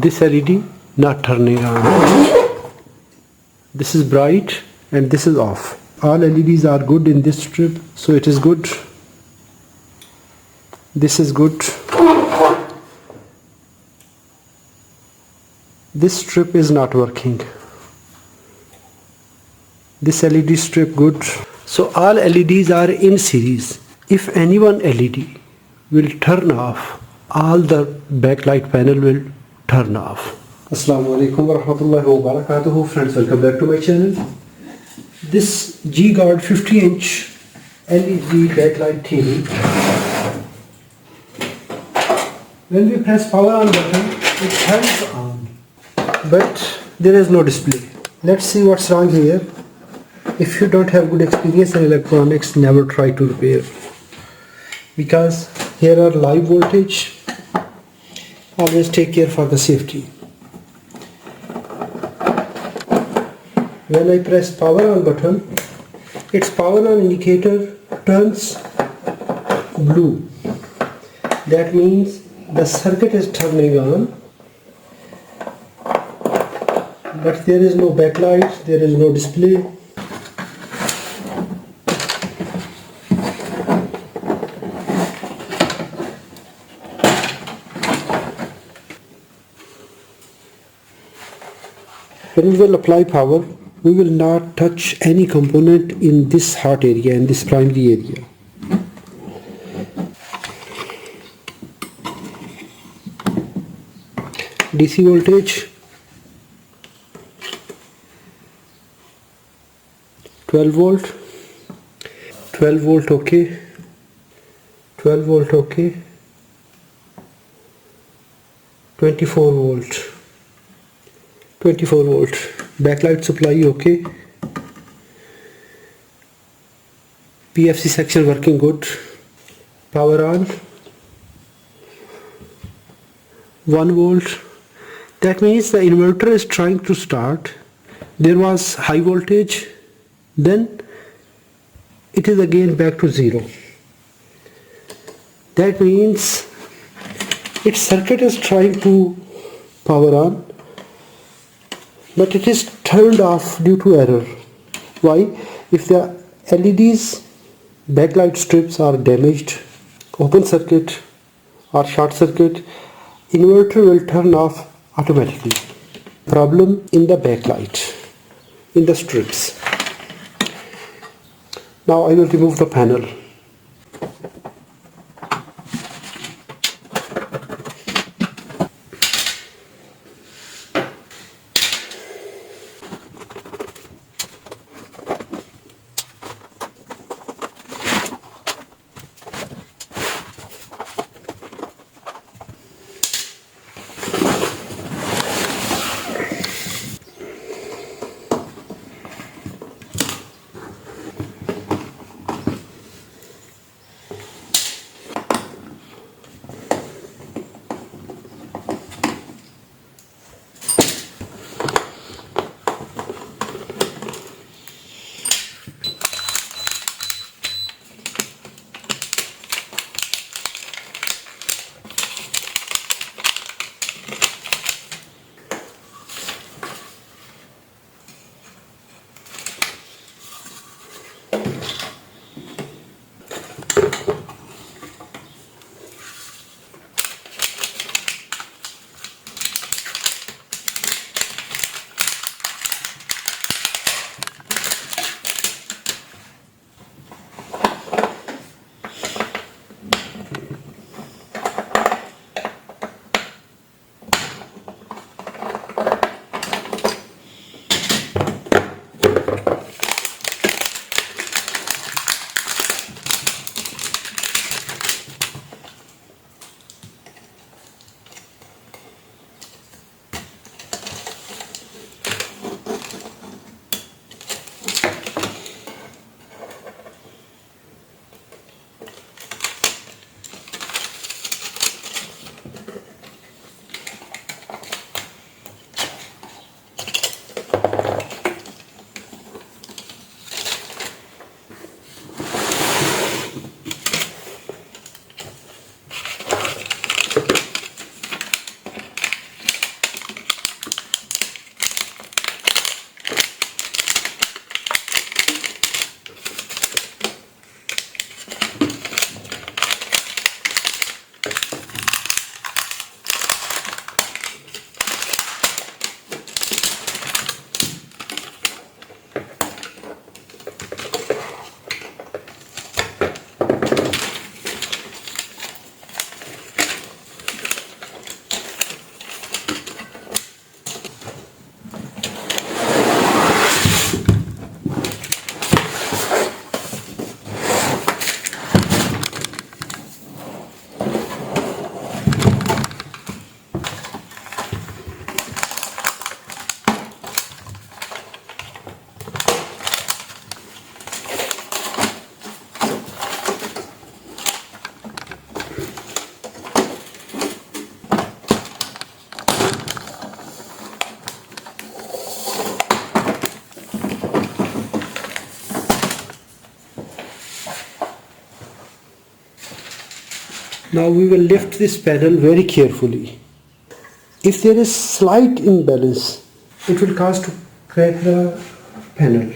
this LED not turning on. This is bright and this is off. All LEDs are good in this strip, so it is good. This is good. This strip is not working. This LED strip good. So all LEDs are in series. If any one LED will turn off, all the backlight panel will turn off. Assalamu alaikum wa rahmatullahi wa barakatuhu. Friends, welcome back to my channel. This G-Guard 50-inch LED backlight TV. When we press power on button, it turns on, but there is no display. Let's see what's wrong here. If you don't have good experience in electronics, never try to repair, because here are live voltage. Always take care for the safety. When I press power on button, its power on indicator turns blue. That means the circuit is turning on, but there is no backlight, there is no display. When we will apply power, we will not touch any component in this hot area, in this primary area. DC voltage 12 volt, 12 volt okay, 12 volt okay, 24 volt, 24 volt, backlight supply okay, PFC section working good, power on, 1 volt. That means the inverter is trying to start. There was high voltage, then it is again back to 0. That means its circuit is trying to power on, but it is turned off due to error. Why? If the LEDs backlight strips are damaged, open circuit or short circuit, inverter will turn off automatically. Problem in the backlight, in the strips. Now I will remove the panel. Now we will lift this panel very carefully. If there is slight imbalance, it will cause to crack the panel.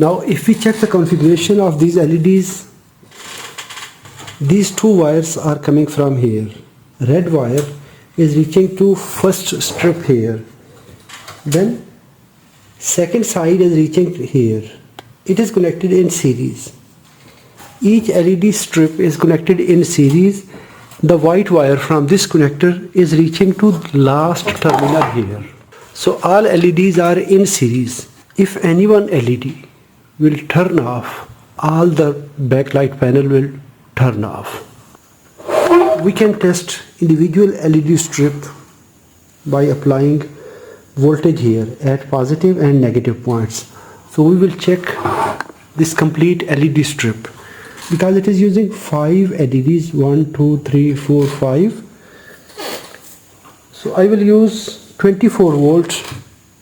Now if we check the configuration of these LEDs, these two wires are coming from here. Red wire is reaching to first strip here, then second side is reaching here. It is connected in series. Each LED strip is connected in series. The white wire from this connector is reaching to last terminal here. So all LEDs are in series. If any one LED will turn off, all the backlight panel will turn off. We can test individual LED strip by applying voltage here at positive and negative points. So we will check this complete LED strip because it is using 5 LEDs, 1, 2, 3, 4, 5. So I will use 24 volts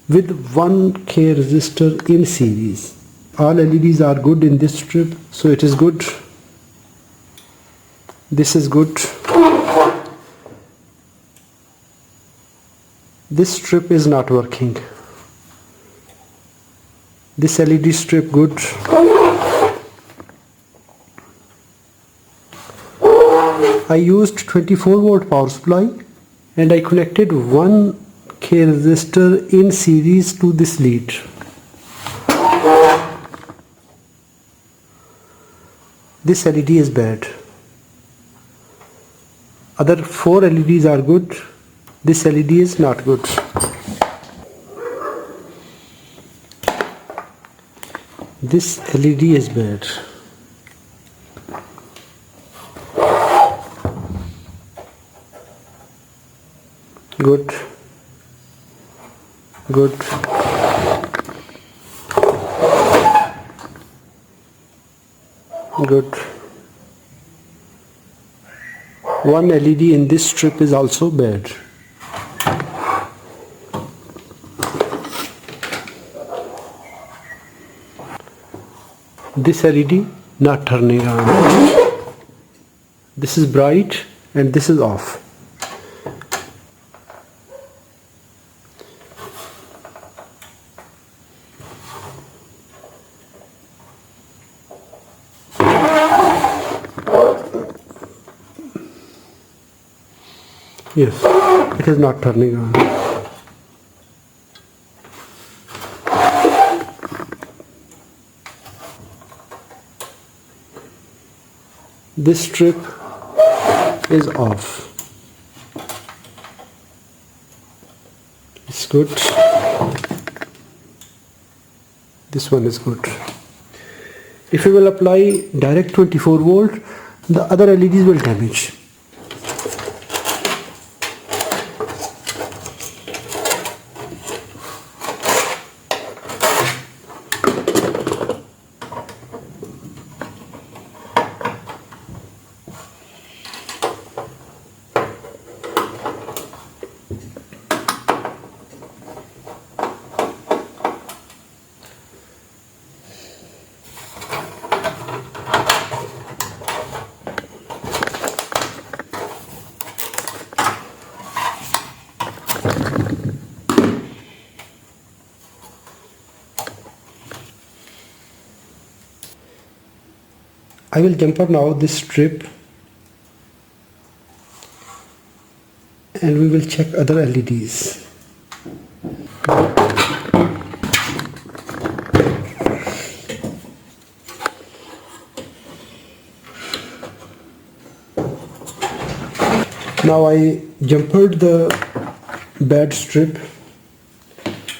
with 1K resistor in series. All LEDs are good in this strip, so it is good. This is good. This strip is not working. This LED strip good. I used 24 volt power supply and I connected 1K resistor in series to this lead. This LED is bad. Other 4 LEDs are good. This LED is not good. This LED is bad. Good. Good. Good. One LED in this strip is also bad. This LED not turning on. This is bright and this is off. Yes, it is not turning on. This strip is off. It's good. This one is good. If you will apply direct 24 volt, the other LEDs will damage. I will jumper now this strip and we will check other LEDs. Now I jumpered the bad strip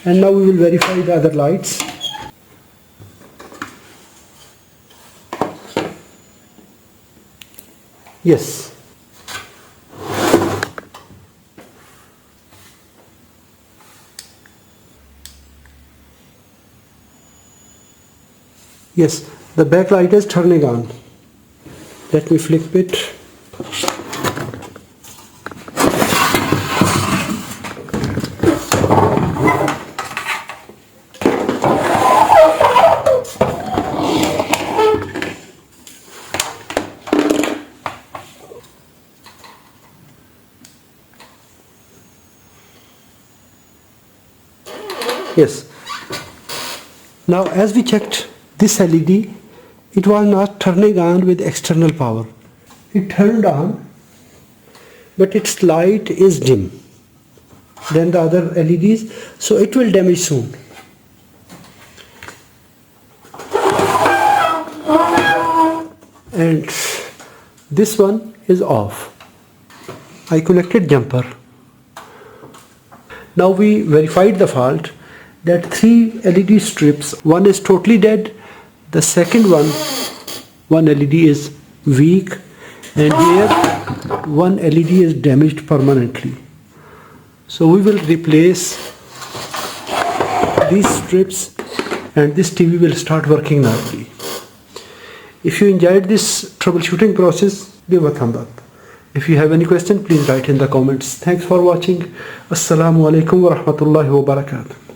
and now we will verify the other lights. Yes. Yes, the backlight is turning on. Let me flip it. Yes. Now as we checked this LED, it was not turning on with external power. it turned on, but its light is dim than the other LEDs, so it will damage soon. And this one is off. I connected jumper. Now we verified the fault that 3 LED strips, one is totally dead, the second one LED is weak, and here one LED is damaged permanently. So we will replace these strips and this TV will start working normally. If you enjoyed this troubleshooting process, give a thumb up. If you have any question, please write in the comments. Thanks for watching. Assalamu alaikum wa rahmatullahi wa barakatuh.